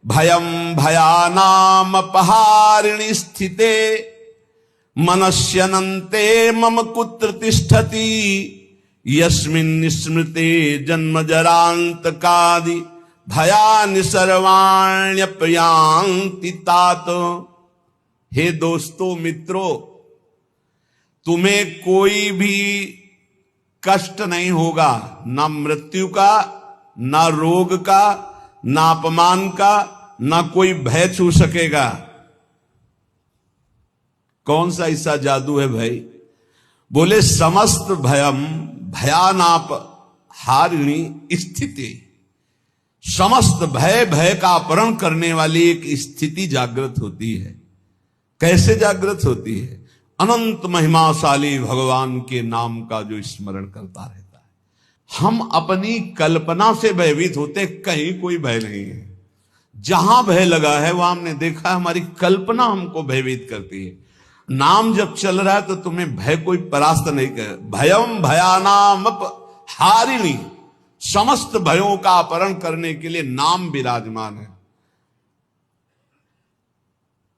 भयम भयानामपहारिणि स्थिते मनस्यनन्ते मम कुत्र तिष्ठति यस्मिन् स्मृते जन्म जरांतकादि भयानि सर्वाण्यपयांति तात। हे दोस्तों मित्रों, तुम्हें कोई भी कष्ट नहीं होगा, ना मृत्यु का, ना रोग का, ना अपमान का, ना कोई भय छू सकेगा। कौन सा ऐसा जादू है भाई? बोले समस्त भयम भयानाप हारिणी स्थिति, समस्त भय का अपहरण करने वाली एक स्थिति जागृत होती है। कैसे जागृत होती है? अनंत महिमाशाली भगवान के नाम का जो स्मरण करता रहता है। हम अपनी कल्पना से भयभीत होते, कहीं कोई भय नहीं है। जहां भय लगा है वहां हमने देखा हमारी कल्पना हमको भयभीत करती है। नाम जब चल रहा है तो तुम्हें भय कोई परास्त नहीं कर। भयम भयानाम हारिणी, समस्त भयों का अपहरण करने के लिए नाम विराजमान है।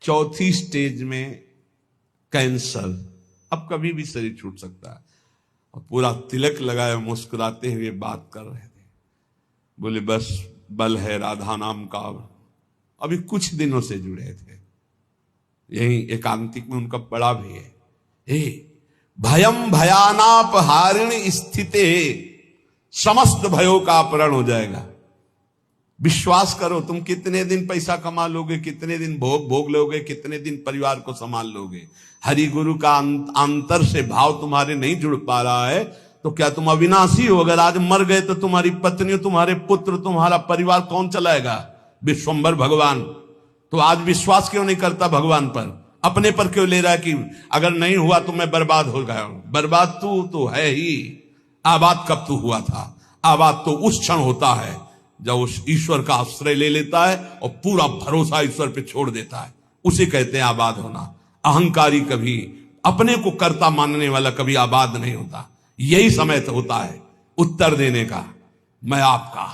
चौथी स्टेज में कैंसर, अब कभी भी शरीर छूट सकता है। और पूरा तिलक लगाए मुस्कुराते हुए बात कर रहे थे। बोले बस बल है राधा नाम का। अभी कुछ दिनों से जुड़े थे, यही एकांतिक में उनका पड़ा भी है। हे भयम भयानाप हारिणी स्थिते, समस्त भयों का अपहरण हो जाएगा। विश्वास करो, तुम कितने दिन पैसा कमा लोगे, कितने दिन भोग लोगे, कितने दिन परिवार को संभाल लोगे। हरि गुरु का अंतर से भाव तुम्हारे नहीं जुड़ पा रहा है तो क्या तुम अविनाशी हो? अगर आज मर गए तो तुम्हारी पत्नी, तुम्हारे पुत्र, तुम्हारा परिवार कौन चलाएगा? विश्वंभर भगवान। तो आज विश्वास क्यों नहीं करता भगवान पर? अपने पर क्यों ले रहा है कि अगर नहीं हुआ तो मैं बर्बाद हो गया? बर्बाद तू तो है ही। आबाद कब तू हुआ था? आबाद तो उस क्षण होता है जब उस ईश्वर का आश्रय ले लेता है और पूरा भरोसा ईश्वर पे छोड़ देता है, उसे कहते हैं आबाद होना। अहंकारी कभी, अपने को कर्ता मानने वाला कभी आबाद नहीं होता। यही समय तो होता है उत्तर देने का, मैं आपका।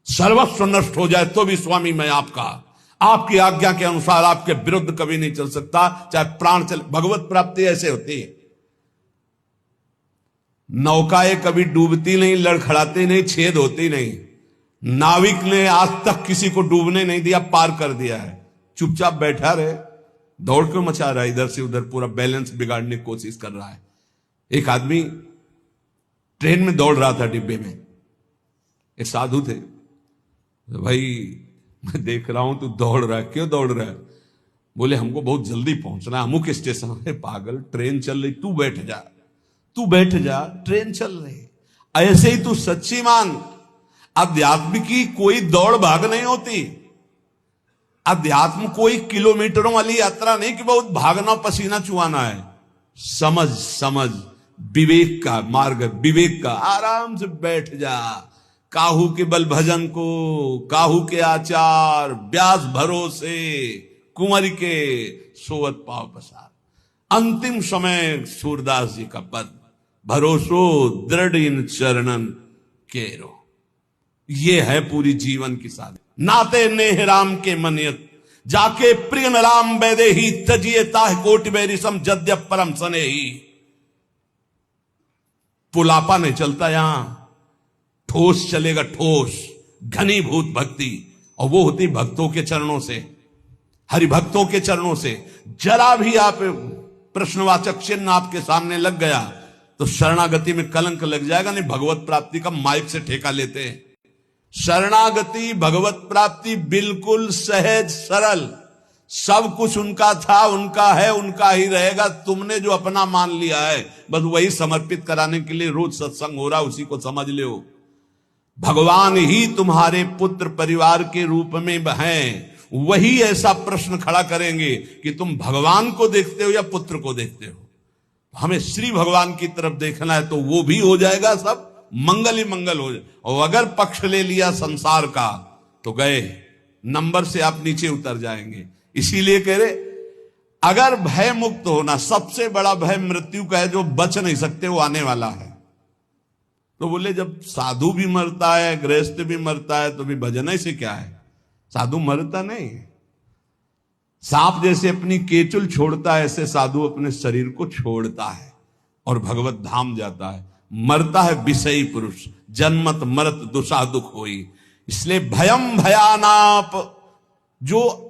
सर्वस्व नष्ट हो जाए तो भी स्वामी मैं आपका। आपकी आज्ञा के अनुसार आपके विरुद्ध कभी नहीं चल सकता, चाहे प्राण चले। भगवत प्राप्ति ऐसे होती है। नौकाएं कभी डूबती नहीं, लड़खड़ाती नहीं, छेद होती नहीं। नाविक ने आज तक किसी को डूबने नहीं दिया, पार कर दिया है। चुपचाप बैठा रहे, दौड़ क्यों मचा रहा है इधर से उधर? पूरा बैलेंस बिगाड़ने की कोशिश कर रहा है। एक आदमी ट्रेन में दौड़ रहा था, डिब्बे में एक साधु थे। भाई मैं देख रहा हूं तू दौड़ रहा है, क्यों दौड़ रहा है? बोले हमको बहुत जल्दी पहुंचना है अमुक स्टेशन। है पागल, ट्रेन चल रही, तू बैठ जा, तू बैठ जा, ट्रेन चल रही। ऐसे ही तू सच्ची मान, अध्यात्म की कोई दौड़ भाग नहीं होती। अध्यात्म कोई किलोमीटरों वाली यात्रा नहीं कि बहुत भागना पसीना चुआना है। समझ समझ, विवेक का मार्ग, विवेक का। आराम से बैठ जा। काहू के बल भजन को, काहू के आचार, ब्यास भरोसे, कुंवर के सोवत पाव पसार। अंतिम समय सूरदास जी का पद, भरोसो दृढ़ इन चरणन केरो। ये है पूरी जीवन की साधना। नाते नेह राम के मनियत, जाके प्रिय न राम बैदे ही, तजिए ताह कोटि बैरिसम जद्य परम सने ही। पुलापा नहीं चलता यहां, ठोस चलेगा, ठोस घनीभूत भक्ति। और वो होती भक्तों के चरणों से, हरिभक्तों के चरणों से। जरा भी आप प्रश्नवाचक चिन्ह आपके सामने लग गया तो शरणागति में कलंक लग जाएगा। नहीं, भगवत प्राप्ति का माइक से ठेका लेते हैं। शरणागति, भगवत प्राप्ति बिल्कुल सहज सरल। सब कुछ उनका था, उनका है, उनका ही रहेगा। तुमने जो अपना मान लिया है बस वही समर्पित कराने के लिए रोज सत्संग हो रहा, उसी को समझ लो। भगवान ही तुम्हारे पुत्र परिवार के रूप में हैं। वही ऐसा प्रश्न खड़ा करेंगे कि तुम भगवान को देखते हो या पुत्र को देखते हो। हमें श्री भगवान की तरफ देखना है तो वो भी हो जाएगा, सब मंगल ही मंगल हो जाए। और अगर पक्ष ले लिया संसार का तो गए, नंबर से आप नीचे उतर जाएंगे। इसीलिए कह रहे, अगर भय मुक्त होना, सबसे बड़ा भय मृत्यु का है जो बच नहीं सकते, वो आने वाला है। तो बोले जब साधु भी मरता है, गृहस्थ भी मरता है, तो भी भजन से क्या है? साधु मरता नहीं। सांप जैसे अपनी केचुल छोड़ता है, ऐसे साधु अपने शरीर को छोड़ता है और भगवत धाम जाता है। मरता है विषयी पुरुष, जन्मत मरत दुसादुख होई। इसलिए भयम भयानाप, जो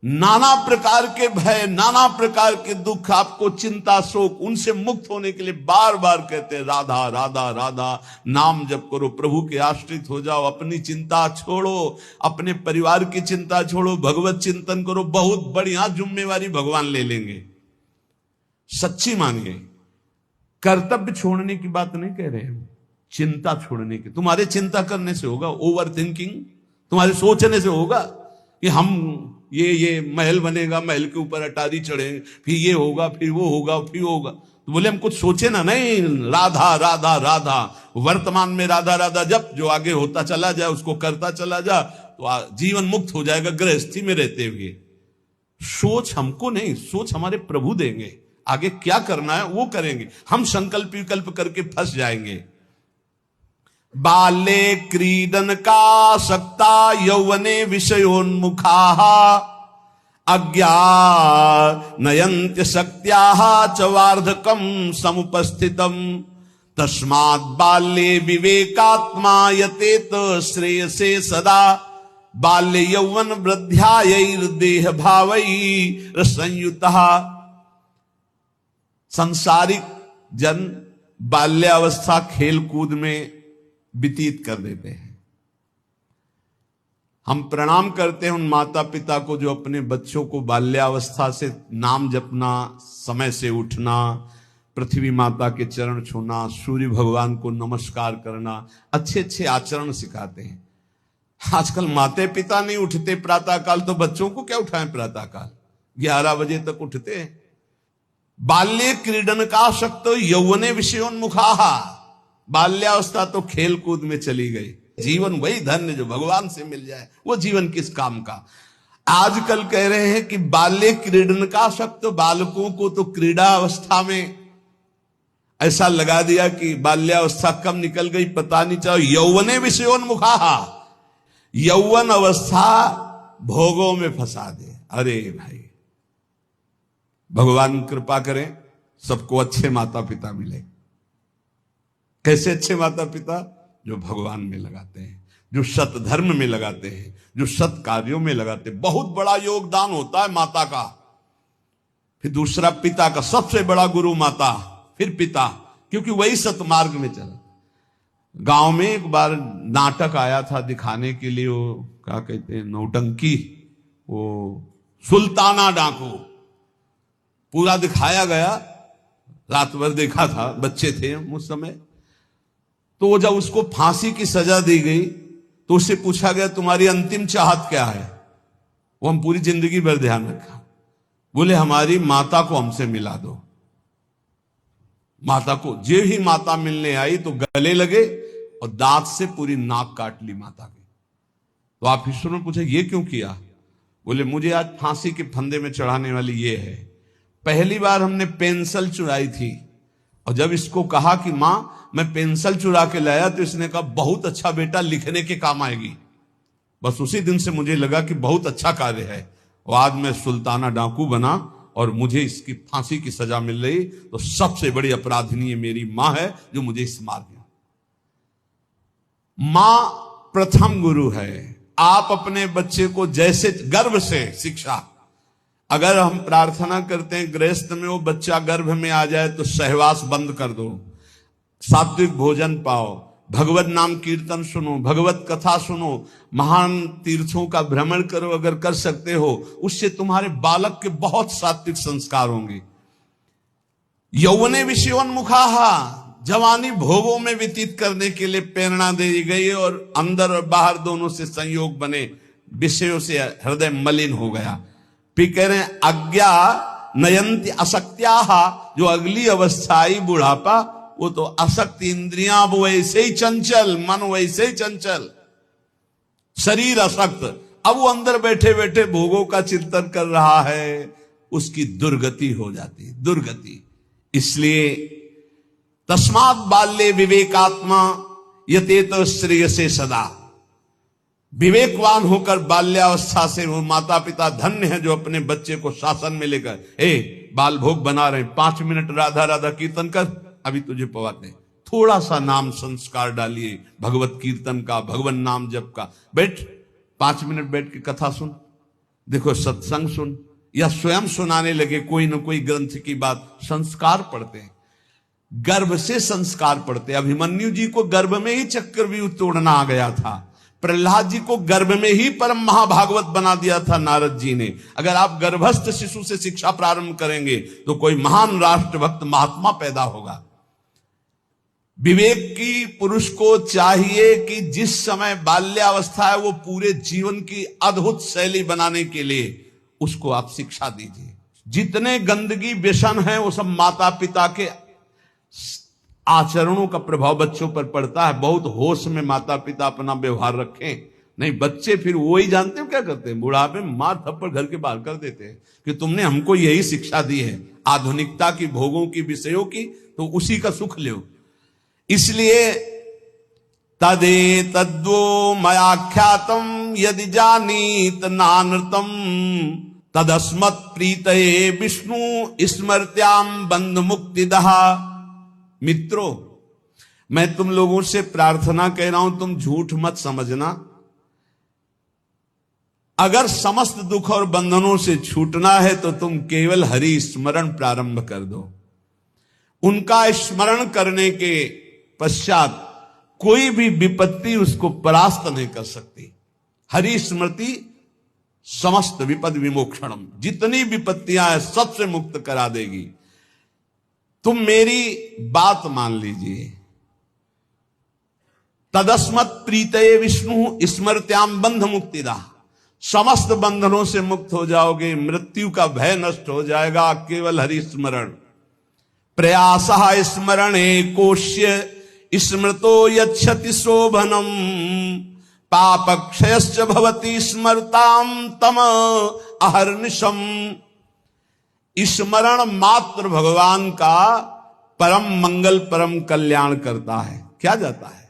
नाना प्रकार के भय, नाना प्रकार के दुख, आपको चिंता शोक, उनसे मुक्त होने के लिए बार बार कहते हैं राधा राधा राधा। नाम जप करो, प्रभु के आश्रित हो जाओ, अपनी चिंता छोड़ो, अपने परिवार की चिंता छोड़ो, भगवत चिंतन करो। बहुत बढ़िया जिम्मेवारी भगवान ले लेंगे, सच्ची मानिए। कर्तव्य छोड़ने की बात नहीं कह रहे हैं, चिंता छोड़ने की। तुम्हारे चिंता करने से होगा, ओवर थिंकिंग तुम्हारे सोचने से होगा कि हम ये महल बनेगा, महल के ऊपर अटारी चढ़े, फिर ये होगा, फिर वो होगा, फिर वो होगा। तो बोले हम कुछ सोचे ना, नहीं, राधा राधा राधा। वर्तमान में राधा राधा जब जो आगे होता चला जाए उसको करता चला जा, तो जीवन मुक्त हो जाएगा गृहस्थी में रहते हुए। सोच हमको नहीं, सोच हमारे प्रभु देंगे। आगे क्या करना है वो करेंगे, हम संकल्प विकल्प करके फंस जाएंगे। बाले क्रीडन का सक्ता यौवने विषयोन्मुखा अज्ञानयन्त्य शक्त्याः च वार्धकम समुपस्थितम तस्मात् बाल्ये विवेकात्मा यतेत श्रेयसे सदा बाल्य यौवन वृद्ध्यायैर्देह भावैर संयुतः। सांसारिक जन बाल्यावस्था खेल कूद में व्यतीत कर देते हैं। हम प्रणाम करते हैं उन माता पिता को जो अपने बच्चों को बाल्यावस्था से नाम जपना, समय से उठना, पृथ्वी माता के चरण छूना, सूर्य भगवान को नमस्कार करना, अच्छे अच्छे आचरण सिखाते हैं। आजकल माता पिता नहीं उठते प्रातःकाल, तो बच्चों को क्या उठाएं प्रातःकाल, 11 बजे तक उठते हैं। बाल्ये क्रीडन का शक्त यौवने विषयोन्मुखा, बाल्यावस्था तो खेल कूद में चली गई। जीवन वही धन्य जो भगवान से मिल जाए, वो जीवन किस काम का। आजकल कह रहे हैं कि बाल्य क्रीडन का शक्त, बालकों को तो क्रीड़ा अवस्था में ऐसा लगा दिया कि बाल्यावस्था कब निकल गई पता नहीं चला। यौवने विषयोन्मुखा, यौवन अवस्था भोगों में फंसा दे। अरे भाई, भगवान कृपा करें सबको अच्छे माता पिता मिले। कैसे अच्छे माता पिता? जो भगवान में लगाते हैं, जो सत धर्म में लगाते हैं, जो सत कार्यों में लगाते हैं। बहुत बड़ा योगदान होता है माता का, फिर दूसरा पिता का। सबसे बड़ा गुरु माता, फिर पिता, क्योंकि वही सतमार्ग में चला। गांव में एक बार नाटक आया था दिखाने के लिए, वो क्या कहते हैं, नौटंकी, वो सुल्ताना डाकू, पूरा दिखाया गया। रात भर देखा था, बच्चे थे उस समय। तो जब उसको फांसी की सजा दी गई तो उससे पूछा गया तुम्हारी अंतिम चाहत क्या है? वो हम पूरी जिंदगी भर ध्यान रखा। बोले हमारी माता को हमसे मिला दो। माता को, जे ही माता मिलने आई तो गले लगे और दांत से पूरी नाक काट ली माता की। तो आप ईश्वर ने पूछा ये क्यों किया? बोले मुझे आज फांसी के फंदे में चढ़ाने वाली ये है। पहली बार हमने पेंसिल चुराई थी, और जब इसको कहा कि मां मैं पेंसिल चुरा के लाया, तो इसने कहा बहुत अच्छा बेटा, लिखने के काम आएगी। बस उसी दिन से मुझे लगा कि बहुत अच्छा कार्य है, और आज मैं सुल्ताना डाकू बना और मुझे इसकी फांसी की सजा मिल रही। तो सबसे बड़ी अपराधिनी मेरी मां है जो मुझे इस मार दिया। मां प्रथम गुरु है। आप अपने बच्चे को जैसे गर्भ से शिक्षा, अगर हम प्रार्थना करते हैं गृहस्थ में वो बच्चा गर्भ में आ जाए तो सहवास बंद कर दो, सात्विक भोजन पाओ, भगवत नाम कीर्तन सुनो, भगवत कथा सुनो, महान तीर्थों का भ्रमण करो अगर कर सकते हो, उससे तुम्हारे बालक के बहुत सात्विक संस्कार होंगे। यौवने विषयोन्मुखा, जवानी भोगों में व्यतीत करने के लिए प्रेरणा दी गई, और अंदर और बाहर दोनों से संयोग बने, विषयों से हृदय मलिन हो गया। फिर कह रहे हैं अज्ञा नयंती असक्त्या, जो अगली अवस्था आई बुढ़ापा, वो तो असक्त, इंद्रियां वैसे ही चंचल, मन वैसे ही चंचल, शरीर असक्त। अब वो अंदर बैठे बैठे भोगों का चिंतन कर रहा है, उसकी दुर्गति हो जाती, दुर्गति। इसलिए तस्मात् बाल्ये विवेकात्मा यतेत श्रेयसे सदा। विवेकवान होकर बाल्यावस्था से वो माता पिता धन्य है जो अपने बच्चे को शासन में लेकर, बाल भोग बना रहे हैं, 5 मिनट राधा राधा कीर्तन कर, अभी तुझे पवाते, थोड़ा सा नाम संस्कार डालिए, भगवत कीर्तन का, भगवान नाम जप का, बैठ 5 मिनट बैठ के कथा सुन, देखो सत्संग सुन, या स्वयं सुनाने लगे कोई न कोई ग्रंथ की बात। संस्कार पढ़ते हैं, गर्भ से संस्कार पढ़ते। अभिमन्यु जी को गर्भ में ही चक्रव्यूह तोड़ना आ गया था, प्रहलाद जी को गर्भ में ही परम महाभागवत बना दिया था नारद जी ने। अगर आप गर्भस्थ शिशु से शिक्षा प्रारंभ करेंगे तो कोई महान राष्ट्रभक्त महात्मा पैदा होगा। विवेक की पुरुष को चाहिए कि जिस समय बाल्यावस्था है वो पूरे जीवन की अद्भुत शैली बनाने के लिए उसको आप शिक्षा दीजिए। जितने गंदगी व्यसन है वो सब माता पिता के आचरणों का प्रभाव बच्चों पर पड़ता है। बहुत होश में माता पिता अपना व्यवहार रखें, नहीं बच्चे फिर वो ही जानते हो क्या करते हैं, बुढ़ापे में मार थप्पड़ घर के बाहर कर देते हैं कि तुमने हमको यही शिक्षा दी है आधुनिकता की, भोगों की, विषयों की, तो उसी का सुख लो। इसलिए तदे तद्वो मयाख्यातम यदि जानीत नानृतम तदस्मत् प्रीतये विष्णु स्मृत्याम बंध मुक्तिदहा। मित्रों, मैं तुम लोगों से प्रार्थना कह रहा हूं, तुम झूठ मत समझना। अगर समस्त दुख और बंधनों से छूटना है तो तुम केवल हरि स्मरण प्रारंभ कर दो। उनका स्मरण करने के पश्चात कोई भी विपत्ति उसको परास्त नहीं कर सकती। हरि स्मृति समस्त विपद विमोक्षणम, जितनी विपत्तियां हैं सबसे मुक्त करा देगी। तुम मेरी बात मान लीजिए। तदस्मत् प्रीतये विष्णु स्मृत्याम बंध मुक्तिदा, समस्त बंधनों से मुक्त हो जाओगे, मृत्यु का भय नष्ट हो जाएगा केवल हरि स्मरण। प्रयासः स्मरणे कोश्य स्मृतो यच्छति शोभनम पापक्षयश्च भवति स्मरताम तम अहर्निशम। स्मरण मात्र भगवान का परम मंगल परम कल्याण करता है। क्या जाता है?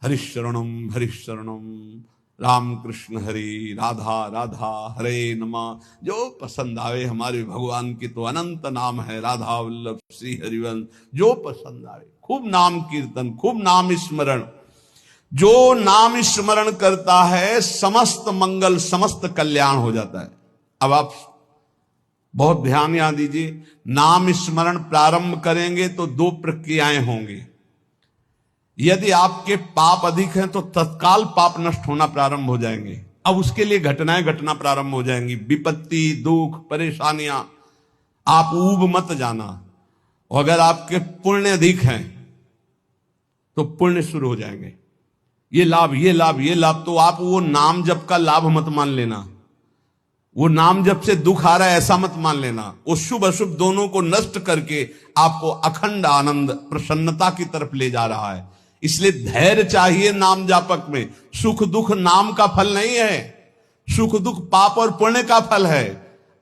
हरिशरणम हरिशरणम, राम कृष्ण हरि, राधा राधा, हरे नमः। जो पसंद आवे, हमारे भगवान की तो अनंत नाम है, राधा वल्लभ श्री हरिवंश, जो पसंद आवे। खूब नाम कीर्तन, खूब नाम स्मरण। जो नाम स्मरण करता है समस्त मंगल समस्त कल्याण हो जाता है। अब आप बहुत ध्यान यहां दीजिए, नाम स्मरण प्रारंभ करेंगे तो 2 प्रक्रियाएं होंगी। यदि आपके पाप अधिक हैं तो तत्काल पाप नष्ट होना प्रारंभ हो जाएंगे। अब उसके लिए घटनाएं घटना प्रारंभ हो जाएंगी, विपत्ति, दुख, परेशानियां। आप ऊब मत जाना। अगर आपके पुण्य अधिक हैं तो पुण्य शुरू हो जाएंगे, ये लाभ ये लाभ ये लाभ। तो आप वो नाम जप का लाभ मत मान लेना, वो नाम जप से दुख आ रहा है ऐसा मत मान लेना। वो शुभ अशुभ दोनों को नष्ट करके आपको अखंड आनंद प्रसन्नता की तरफ ले जा रहा है। इसलिए धैर्य चाहिए नाम जापक में। सुख दुख नाम का फल नहीं है, सुख दुख पाप और पुण्य का फल है।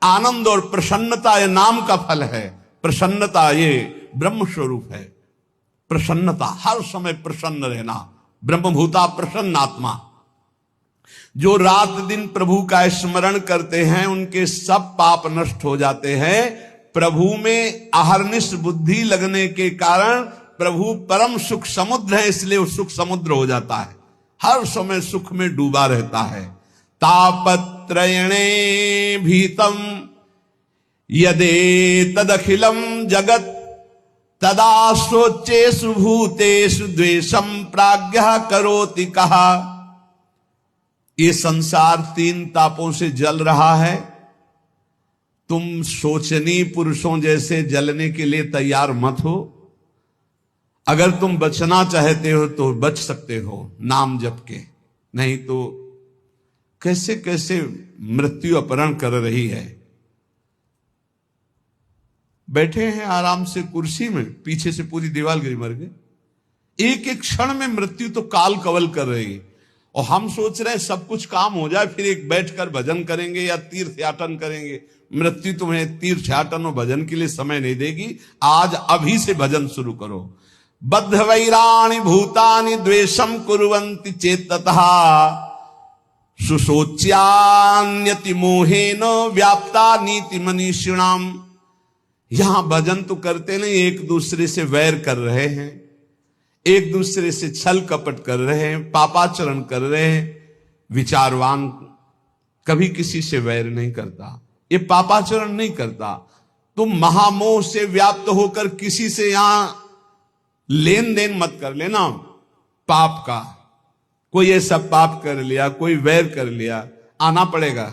आनंद और प्रसन्नता ये नाम का फल है। प्रसन्नता ये ब्रह्म स्वरूप है। प्रसन्नता, हर समय प्रसन्न रहना, ब्रह्मभूता प्रसन्न आत्मा। जो रात दिन प्रभु का स्मरण करते हैं उनके सब पाप नष्ट हो जाते हैं। प्रभु में अहर्निश बुद्धि लगने के कारण प्रभु परम सुख समुद्र है, इसलिए वो सुख समुद्र हो जाता है, हर समय सुख में डूबा रहता है। तापत्रयणे भीतम यदे तदखिलम जगत तदा शोचेषु भूतेषु द्वेषम प्राज्ञः करोति कहा। ये संसार 3 तापों से जल रहा है। तुम शोचनीय पुरुषों जैसे जलने के लिए तैयार मत हो। अगर तुम बचना चाहते हो तो बच सकते हो नाम जप के, नहीं तो कैसे कैसे मृत्यु अपहरण कर रही है। बैठे हैं आराम से कुर्सी में, पीछे से पूरी दीवार गिरी, मर गए। एक एक क्षण में मृत्यु तो काल कवल कर रही है और हम सोच रहे हैं सब कुछ काम हो जाए फिर एक बैठकर भजन करेंगे या तीर्थयाटन करेंगे। मृत्यु तुम्हें तीर्थयाटन और भजन के लिए समय नहीं देगी। आज अभी से भजन शुरू करो। बद्ध वैराणि भूतानि द्वेषम कुर्वन्ति चेततः सुशोच्यान्यति मोहेन व्याप्ता नीति मनीषिणाम। यहां भजन तो करते नहीं, एक दूसरे से वैर कर रहे हैं, एक दूसरे से छल कपट कर रहे हैं, पापाचरण कर रहे हैं। विचारवान कभी किसी से वैर नहीं करता, ये पापाचरण नहीं करता। तुम महामोह से व्याप्त होकर किसी से यहां लेन देन मत कर लेना पाप का। कोई ऐसा पाप कर लिया, कोई वैर कर लिया, आना पड़ेगा।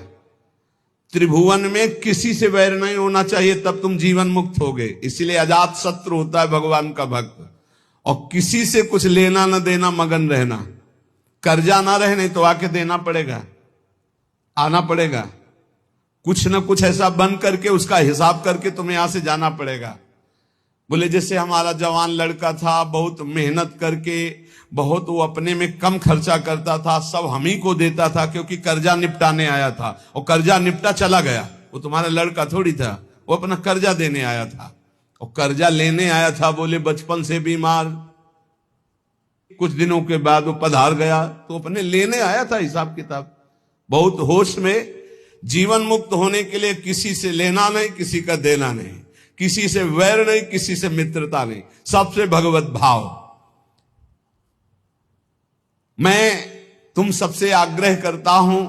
त्रिभुवन में किसी से वैर नहीं होना चाहिए, तब तुम जीवन मुक्त होगे। इसलिए अजात शत्रु होता है भगवान का भक्त। और किसी से कुछ लेना न देना, मगन रहना। कर्जा ना रहे नहीं तो आके देना पड़ेगा, आना पड़ेगा। कुछ ना कुछ ऐसा बन करके उसका हिसाब करके तुम्हें यहां से जाना पड़ेगा। बोले जैसे हमारा जवान लड़का था, बहुत मेहनत करके, बहुत वो अपने में कम खर्चा करता था, सब हम ही को देता था क्योंकि कर्जा निपटाने आया था। और कर्जा निपटा चला गया, वो तुम्हारा लड़का थोड़ी था, वो अपना कर्जा देने आया था। और कर्जा लेने आया था, बोले बचपन से बीमार, कुछ दिनों के बाद वो पधार गया, तो अपने लेने आया था हिसाब किताब। बहुत होश में। जीवन मुक्त होने के लिए किसी से लेना नहीं, किसी का देना नहीं, किसी से वैर नहीं, किसी से मित्रता नहीं, सबसे भगवत भाव। मैं तुम सबसे आग्रह करता हूं,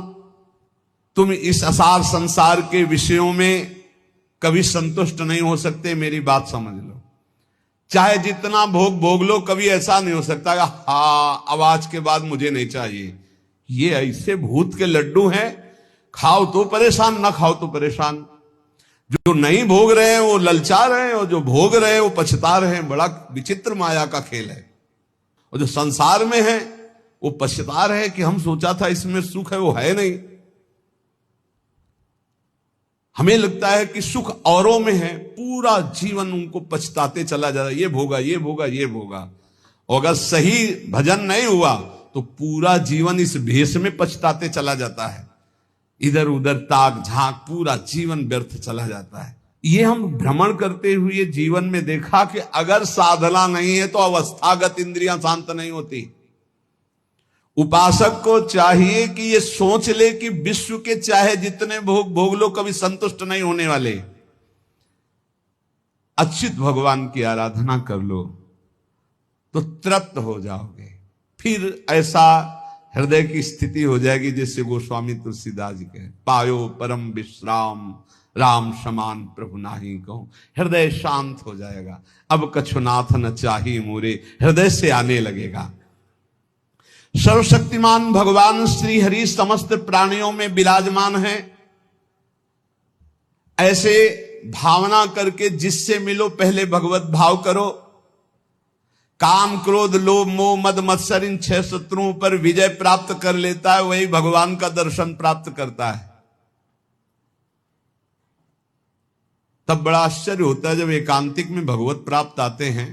तुम इस असार संसार के विषयों में कभी संतुष्ट नहीं हो सकते, मेरी बात समझ लो। चाहे जितना भोग भोग लो, कभी ऐसा नहीं हो सकता हाँ अब आज के बाद मुझे नहीं चाहिए। ये ऐसे भूत के लड्डू हैं, खाओ तो परेशान, ना खाओ तो परेशान। जो नहीं भोग रहे हैं वो ललचा रहे हैं, और जो भोग रहे हैं वो पछता रहे हैं। बड़ा विचित्र माया का खेल है। और जो संसार में है वो पछता रहे हैं कि हम सोचा था इसमें सुख है, वो है नहीं। हमें लगता है कि सुख औरों में है, पूरा जीवन उनको पछताते चला जा रहा है, ये भोगा ये भोगा ये भोगा। और अगर सही भजन नहीं हुआ तो पूरा जीवन इस भेष में पछताते चला जाता है। इधर उधर ताक झांक, पूरा जीवन व्यर्थ चला जाता है। ये हम भ्रमण करते हुए जीवन में देखा कि अगर साधना नहीं है तो अवस्थागत इंद्रियां शांत नहीं होती। उपासक को चाहिए कि ये सोच ले कि विश्व के चाहे जितने भोग भोग लो, कभी संतुष्ट नहीं होने वाले। अच्युत भगवान की आराधना कर लो तो तृप्त हो जाओगे। फिर ऐसा हृदय की स्थिति हो जाएगी जैसे गोस्वामी तुलसीदास जी कहे, पायो परम विश्राम राम समान प्रभु नाही कहूं। हृदय शांत हो जाएगा। अब कछुनाथ न चाही मोरे, हृदय से आने लगेगा। सर्वशक्तिमान भगवान श्री हरि समस्त प्राणियों में विराजमान है। ऐसे भावना करके जिससे मिलो पहले भगवत भाव करो। काम क्रोध लोभ मोह मद मत्सर इन 6 शत्रुओं पर विजय प्राप्त कर लेता है, वही भगवान का दर्शन प्राप्त करता है। तब बड़ा आश्चर्य होता है जब एकांतिक में भगवत प्राप्त आते हैं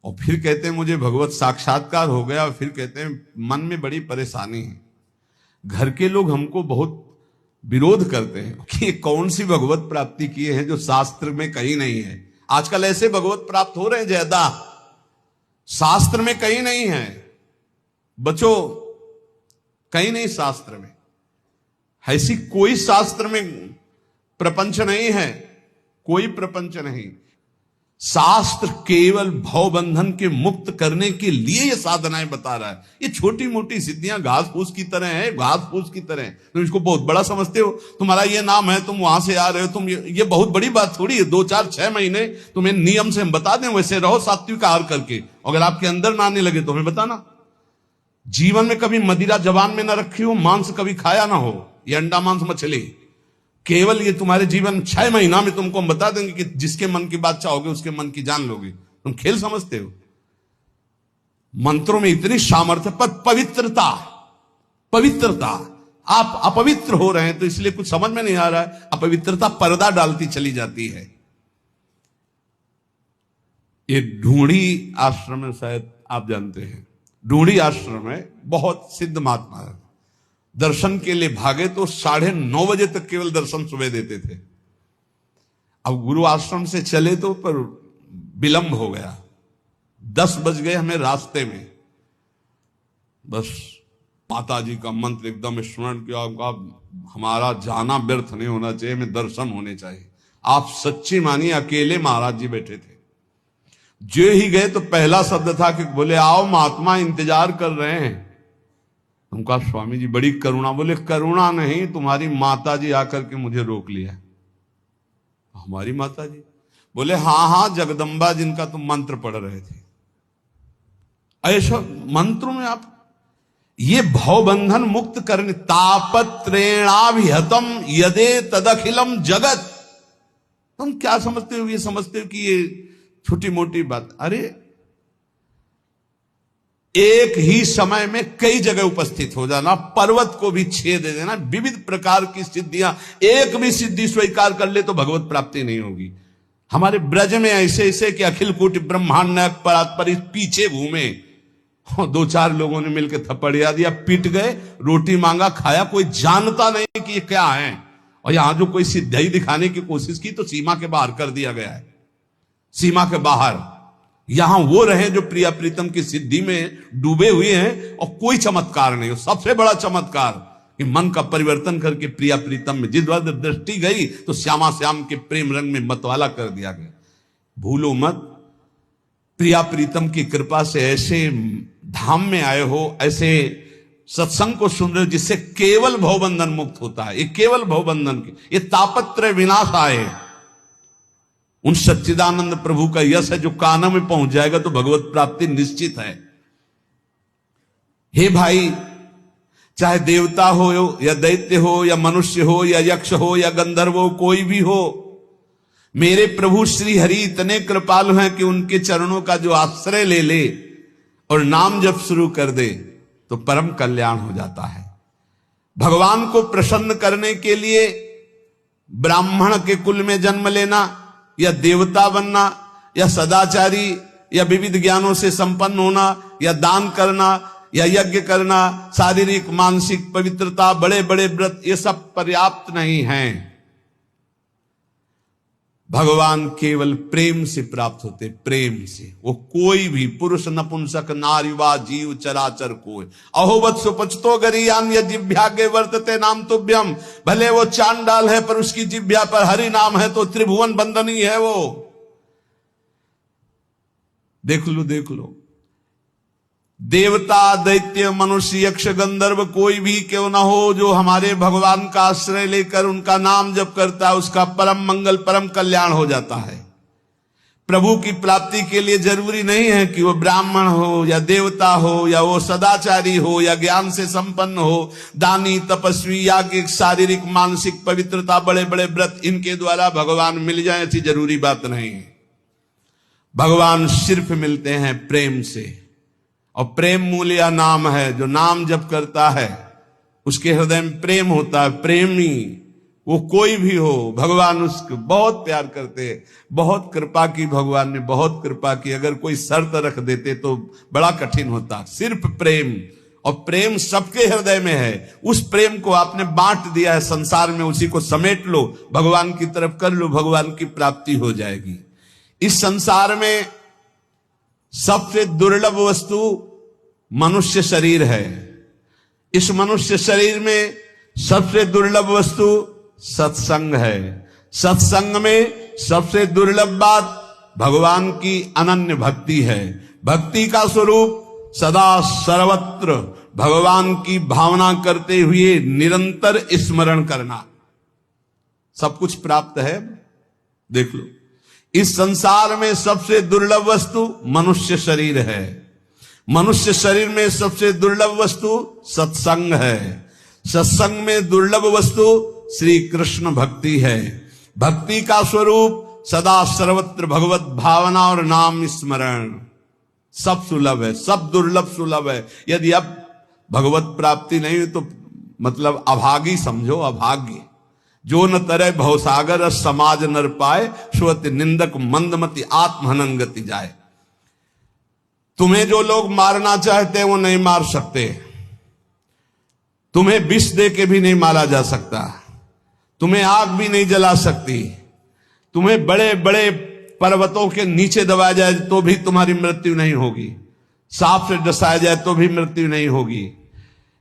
और फिर कहते हैं मुझे भगवत साक्षात्कार हो गया, और फिर कहते हैं मन में बड़ी परेशानी है। घर के लोग हमको बहुत विरोध करते हैं कि कौन सी भगवत प्राप्ति किए हैं जो शास्त्र में कहीं नहीं है। आजकल ऐसे भगवत प्राप्त हो रहे हैं ज्यादा, शास्त्र में कहीं नहीं है। बचो, कहीं नहीं शास्त्र में, ऐसी कोई शास्त्र में प्रपंच नहीं है, कोई प्रपंच नहीं। शास्त्र केवल भव बंधन के मुक्त करने के लिए ये साधनाएं बता रहा है। ये छोटी मोटी सिद्धियां घास फूस की तरह है, घास फूस की तरह। तुम इसको बहुत बड़ा समझते हो, तुम्हारा ये नाम है, तुम वहां से आ रहे हो, तुम ये बहुत बड़ी बात थोड़ी है। 2 4 6 महीने तुम्हें नियम से हम बता दें, वैसे रहो सात्विक आहार करके। अगर आपके अंदर ना आने लगे तो हमें बताना। जीवन में कभी मदिरा जबान में ना रखी हो, मांस कभी खाया ना हो, ये अंडा मांस मछली, केवल ये तुम्हारे जीवन 6 महीना में तुमको हम बता देंगे कि जिसके मन की बात चाहोगे उसके मन की जान लोगे। तुम खेल समझते हो? मंत्रों में इतनी सामर्थ्य, पर पवित्रता, पवित्रता। आप अपवित्र हो रहे हैं तो इसलिए कुछ समझ में नहीं आ रहा है। अपवित्रता पर्दा डालती चली जाती है। ये ढूंढी आश्रम में, शायद आप जानते हैं, ढूंढी आश्रम में बहुत सिद्ध महात्मा है। दर्शन के लिए भागे तो 9:30 बजे तक केवल दर्शन सुबह देते थे। अब गुरु आश्रम से चले तो पर विलंब हो गया, 10 बज गए हमें रास्ते में, बस माता जी का मंत्र एकदम स्मरण किया, हमारा जाना व्यर्थ नहीं होना चाहिए, हमें दर्शन होने चाहिए। आप सच्ची मानिए, अकेले महाराज जी बैठे थे। जो ही गए तो पहला शब्द था कि बोले आओ महात्मा इंतजार कर रहे हैं। हम कहा स्वामी जी बड़ी करुणा। बोले करुणा नहीं, तुम्हारी माता जी आकर के मुझे रोक लिया। हमारी माता जी? बोले हाँ हाँ, जगदम्बा जिनका तुम मंत्र पढ़ रहे थे। ऐसा मंत्रों में आप ये भवबंधन मुक्त करने, तापत्रेणाभिहतम यदे तदखिलम जगत। तुम क्या समझते हो? ये समझते हो कि ये छोटी मोटी बात? अरे एक ही समय में कई जगह उपस्थित हो जाना, पर्वत को भी छेद दे देना, विविध प्रकार की सिद्धियां, एक भी सिद्धि स्वीकार कर ले तो भगवत प्राप्ति नहीं होगी। हमारे ब्रज में ऐसे ऐसे कि अखिल कोटि ब्रह्मांड नायक परात्पर पीछे घूमे, 2-4 लोगों ने मिलकर थप्पड़िया दिया, पीट गए, रोटी मांगा, खाया, कोई जानता नहीं कि ये क्या है। और यहां जो कोई सिद्धि दिखाने की कोशिश की तो सीमा के बाहर कर दिया गया है, सीमा के बाहर। यहां वो रहे जो प्रिया प्रीतम की सिद्धि में डूबे हुए हैं और कोई चमत्कार नहीं हो। सबसे बड़ा चमत्कार कि मन का परिवर्तन करके प्रिया प्रीतम में जिस वक्त दृष्टि गई तो श्यामा श्याम के प्रेम रंग में मतवाला कर दिया गया। भूलो मत, प्रिया प्रीतम की कृपा से ऐसे धाम में आए हो, ऐसे सत्संग को सुन रहे हो जिससे केवल भवबंधन मुक्त होता है। ये केवल भवबंधन के, ये तापत्रय विनाश आए, उन सच्चिदानंद प्रभु का यश है जो कानों में पहुंच जाएगा तो भगवत प्राप्ति निश्चित है। हे भाई, चाहे देवता हो या दैत्य हो या मनुष्य हो या यक्ष हो या गंधर्व हो, कोई भी हो, मेरे प्रभु श्री हरि इतने कृपालु हैं कि उनके चरणों का जो आश्रय ले ले और नाम जप शुरू कर दे तो परम कल्याण हो जाता है। भगवान को प्रसन्न करने के लिए ब्राह्मण के कुल में जन्म लेना या देवता बनना या सदाचारी या विविध ज्ञानों से संपन्न होना या दान करना या यज्ञ करना, शारीरिक मानसिक पवित्रता, बड़े बड़े व्रत, ये सब पर्याप्त नहीं है। भगवान केवल प्रेम से प्राप्त होते, प्रेम से। वो कोई भी पुरुष नपुंसक नारीवा जीव चराचर कोई अहोवत सुपचतो गरीयान या जिभ्यागे वर्तते नाम तुभ्यम। भले वो चांडाल है पर उसकी जिभ्या पर हरि नाम है तो त्रिभुवन बंदनी है वो। देख लो देख लो, देवता दैत्य मनुष्य यक्ष गंधर्व कोई भी क्यों ना हो, जो हमारे भगवान का आश्रय लेकर उनका नाम जप करता है उसका परम मंगल परम कल्याण हो जाता है। प्रभु की प्राप्ति के लिए जरूरी नहीं है कि वो ब्राह्मण हो या देवता हो या वो सदाचारी हो या ज्ञान से संपन्न हो, दानी तपस्वी या कि शारीरिक मानसिक पवित्रता, बड़े बड़े व्रत, इनके द्वारा भगवान मिल जाए ऐसी जरूरी बात नहीं है। भगवान सिर्फ मिलते हैं प्रेम से, और प्रेम मूल्य नाम है। जो नाम जप करता है उसके हृदय में प्रेम होता है। प्रेमी वो कोई भी हो, भगवान उसको बहुत प्यार करते हैं। बहुत कृपा की, भगवान ने बहुत कृपा की। अगर कोई शर्त रख देते तो बड़ा कठिन होता। सिर्फ प्रेम, और प्रेम सबके हृदय में है। उस प्रेम को आपने बांट दिया है संसार में, उसी को समेट लो, भगवान की तरफ कर लो, भगवान की प्राप्ति हो जाएगी। इस संसार में सबसे दुर्लभ वस्तु मनुष्य शरीर है। इस मनुष्य शरीर में सबसे दुर्लभ वस्तु सत्संग है। सत्संग में सबसे दुर्लभ बात भगवान की अनन्य भक्ति है। भक्ति का स्वरूप सदा सर्वत्र भगवान की भावना करते हुए निरंतर स्मरण करना। सब कुछ प्राप्त है। देख लो, इस संसार में सबसे दुर्लभ वस्तु मनुष्य शरीर है। मनुष्य शरीर में सबसे दुर्लभ वस्तु सत्संग है। सत्संग में दुर्लभ वस्तु श्री कृष्ण भक्ति है। भक्ति का स्वरूप सदा सर्वत्र भगवत भावना और नाम स्मरण। सब सुलभ है, सब दुर्लभ सुलभ है। यदि अब भगवत प्राप्ति नहीं हुई तो मतलब अभागी समझो, अभाग्य। जो न तरह भवसागर समाज नर पाए, श्रुति निंदक मंदमति आत्महनन गति जाए। तुम्हें जो लोग मारना चाहते हैं वो नहीं मार सकते। तुम्हें विष दे के भी नहीं मारा जा सकता। तुम्हें आग भी नहीं जला सकती। तुम्हें बड़े बड़े पर्वतों के नीचे दबाया जाए तो भी तुम्हारी मृत्यु नहीं होगी, सांप से डसाया जाए तो भी मृत्यु नहीं होगी,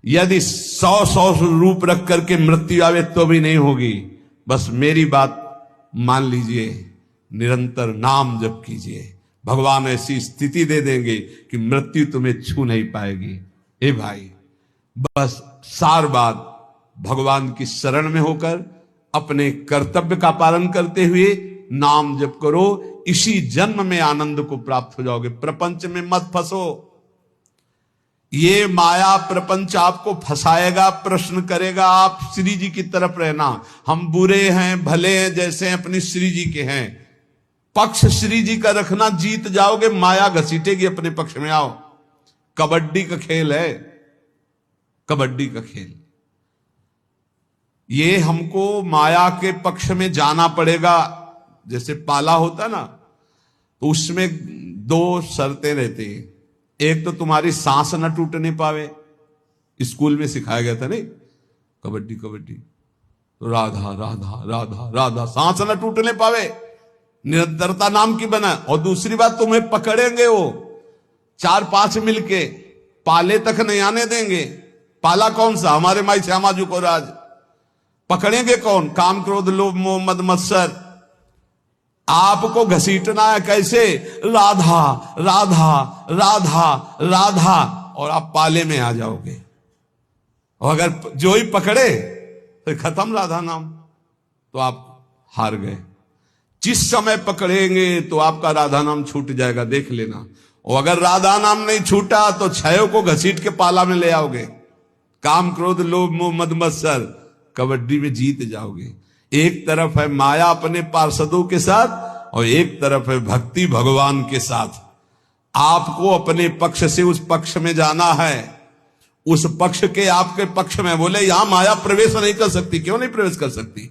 यदि 100 रूप रख करके मृत्यु आवे तो भी नहीं होगी। बस मेरी बात मान लीजिए, निरंतर नाम जप कीजिए, भगवान ऐसी स्थिति दे देंगे कि मृत्यु तुम्हें छू नहीं पाएगी। ए भाई, बस सार बात भगवान की शरण में होकर अपने कर्तव्य का पालन करते हुए नाम जप करो, इसी जन्म में आनंद को प्राप्त हो जाओगे। प्रपंच में मत फंसो, ये माया प्रपंच आपको फंसाएगा, प्रश्न करेगा। आप श्री जी की तरफ रहना, हम बुरे हैं भले हैं जैसे अपनी श्री जी के हैं, पक्ष श्री जी का रखना, जीत जाओगे। माया घसीटेगी अपने पक्ष में। आओ, कबड्डी का खेल है, कबड्डी का खेल। ये हमको माया के पक्ष में जाना पड़ेगा। जैसे पाला होता ना, तो उसमें 2 शर्तें रहती हैं। एक तो तुम्हारी सांस न टूटने पावे, स्कूल में सिखाया गया था नहीं, कबड्डी कबड्डी तो राधा राधा राधा राधा, सांस न टूटने पावे, निरंतरता नाम की बना। और दूसरी बात, तुम्हें पकड़ेंगे वो 4-5 मिलके, पाले तक नहीं आने देंगे। पाला कौन सा? हमारे माई श्यामाजू को राज। पकड़ेंगे कौन? काम क्रोध लोभ मोह मद मत्सर। आपको घसीटना है कैसे? राधा राधा राधा राधा, और आप पाले में आ जाओगे। और अगर जो ही पकड़े तो खत्म राधा नाम, तो आप हार गए। जिस समय पकड़ेंगे तो आपका राधा नाम छूट जाएगा, देख लेना। और अगर राधा नाम नहीं छूटा तो छयों को घसीट के पाला में ले आओगे। काम क्रोध लोभ मोह मद मत्सर, कबड्डी में जीत जाओगे। एक तरफ है माया अपने पार्षदों के साथ और एक तरफ है भक्ति भगवान के साथ। आपको अपने पक्ष से उस पक्ष में जाना है, उस पक्ष के आपके पक्ष में। बोले यहां माया प्रवेश नहीं कर सकती। क्यों नहीं प्रवेश कर सकती?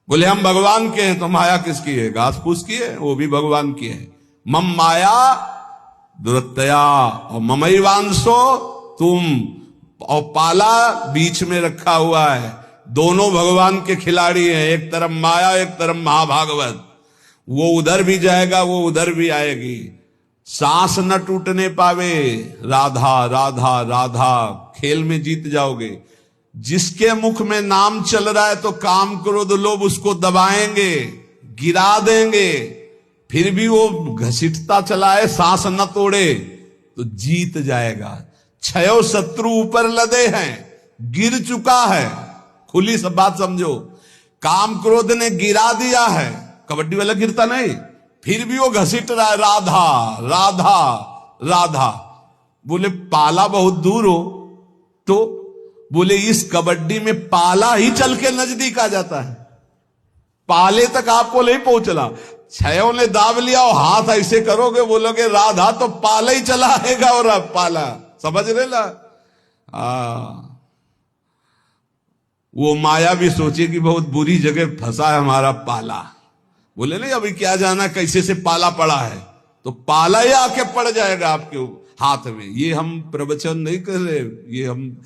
बोले हम भगवान के हैं। तो माया किसकी है? घास फूस की है, वो भी भगवान की है। मम माया दुरत्तया और ममैवांशो तुम, और पाला बीच में रखा हुआ है। दोनों भगवान के खिलाड़ी हैं, एक तरफ माया एक तरफ महाभागवत। वो उधर भी जाएगा, वो उधर भी आएगी। सांस न टूटने पावे, राधा राधा राधा, खेल में जीत जाओगे। जिसके मुख में नाम चल रहा है तो काम क्रोध लोभ उसको दबाएंगे, गिरा देंगे, फिर भी वो घसीटता चला है, सांस न तोड़े तो जीत जाएगा। 6 शत्रु ऊपर लदे हैं, गिर चुका है। खुली सब बात समझो, काम क्रोध ने गिरा दिया है, कबड्डी वाला गिरता नहीं, फिर भी वो घसीट रहा है, राधा राधा राधा। बोले पाला बहुत दूर हो तो? बोले इस कबड्डी में पाला ही चल के नजदीक आ जाता है, पाले तक आपको नहीं पहुंचना। 6 ने दाब लिया और हाथ ऐसे करोगे, बोलोगे राधा, तो पाला ही चला आएगा। और अब पाला समझ रहे ला? वो माया भी सोचे कि बहुत बुरी जगह फंसा है हमारा पाला। बोले नहीं, अभी क्या जाना कैसे से पाला पड़ा है, तो पाला ही आके पड़ जाएगा आपके हाथ में। ये हम प्रवचन नहीं कर रहे, ये हम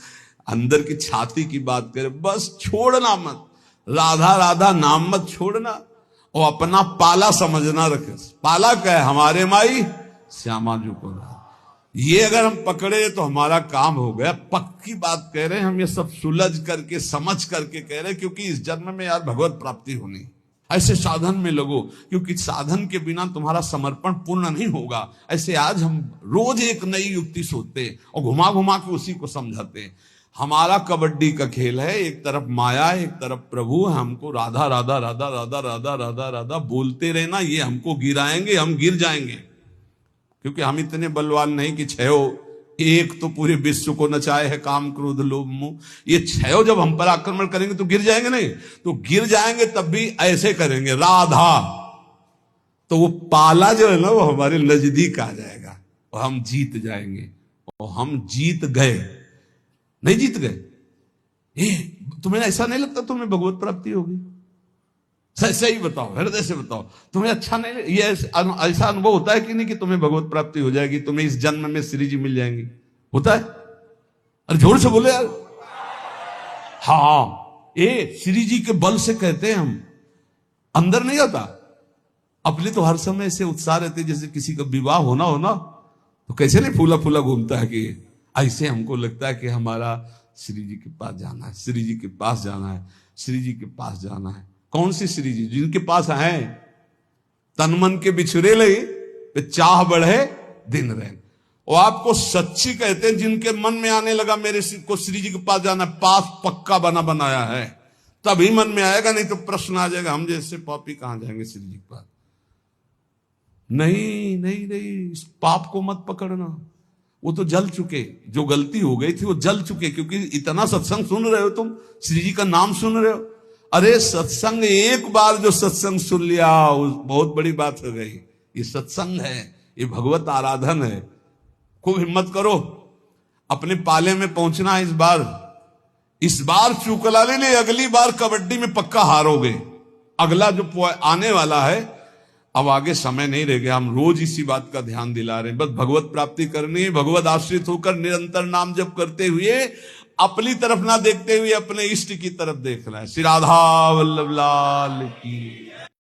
अंदर की छाती की बात करें। बस छोड़ना मत, राधा राधा नाम मत छोड़ना, और अपना पाला समझना रखे। पाला क्या है? हमारे माई श्यामाजू को। ये अगर हम पकड़े तो हमारा काम हो गया। पक्की बात कह रहे हैं हम, ये सब सुलझ करके समझ करके कह रहे हैं, क्योंकि इस जन्म में यार भगवत प्राप्ति होनी। ऐसे साधन में लगो, क्योंकि साधन के बिना तुम्हारा समर्पण पूर्ण नहीं होगा। ऐसे आज हम रोज एक नई युक्ति सोचते और घुमा घुमा के उसी को समझाते। हमारा कबड्डी का खेल है, एक तरफ माया एक तरफ प्रभु। हमको राधा राधा राधा राधा राधा राधा राधा बोलते रहना, ये हमको गिराएंगे, हम गिर जाएंगे। क्योंकि हम इतने बलवान नहीं कि 6 एक तो पूरे विश्व को नचाए है, काम क्रोध लोभ मोह। ये 6 जब हम पर आक्रमण करेंगे तो गिर जाएंगे नहीं, तो गिर जाएंगे तब भी ऐसे करेंगे राधा, तो वो पाला जो है ना वो हमारे नजदीक आ जाएगा और हम जीत जाएंगे। और हम जीत गए, नहीं जीत गए। तुम्हें ऐसा नहीं लगता तुम्हें भगवत प्राप्ति होगी? सही बताओ, हृदय से बताओ, तुम्हें अच्छा नहीं? ये ऐसा अनुभव होता है कि नहीं कि तुम्हें भगवत प्राप्ति हो जाएगी, तुम्हें इस जन्म में श्री जी मिल जाएंगी? होता है? अरे जोर से बोले यार। हाँ, ये श्री जी के बल से कहते हैं हम, अंदर नहीं होता। अपने तो हर समय से उत्साह रहते, जैसे किसी का विवाह होना हो ना, तो कैसे नहीं फूला फूला घूमता है कि ऐसे हमको लगता है कि हमारा श्री जी के पास जाना है, श्री जी के पास जाना है, श्री जी के पास जाना है। कौन सी श्री जी? जिनके पास है तन मन के बिछुरे लई पे चाह बढ़े दिन रहे। और आपको सच्ची कहते हैं, जिनके मन में आने लगा मेरे को श्री जी के पास जाना, पास पक्का बना बनाया है, तभी मन में आएगा, नहीं तो प्रश्न आ जाएगा हम जैसे पापी कहां जाएंगे श्री जी के पास। नहीं नहीं नहीं, इस पाप को मत पकड़ना, वो तो जल चुके, जो गलती हो गई थी वो जल चुके। क्योंकि इतना सत्संग सुन रहे हो तुम, श्री जी का नाम सुन रहे हो, अरे सत्संग एक बार जो सत्संग सुन लिया बहुत बड़ी बात हो गई। ये सत्संग है, ये भगवत आराधन है। खूब हिम्मत करो, अपने पाले में पहुंचना है इस बार चूकला ले ले, अगली बार कबड्डी में पक्का हारोगे। अगला जो आने वाला है, अब आगे समय नहीं रह गया, हम रोज इसी बात का ध्यान दिला रहे हैं। बस भगवत प्राप्ति करनी है, भगवत आश्रित होकर निरंतर नाम जप करते हुए, अपनी तरफ ना देखते हुए अपने इष्ट की तरफ देखना है। श्री राधा वल्लभ लाल की।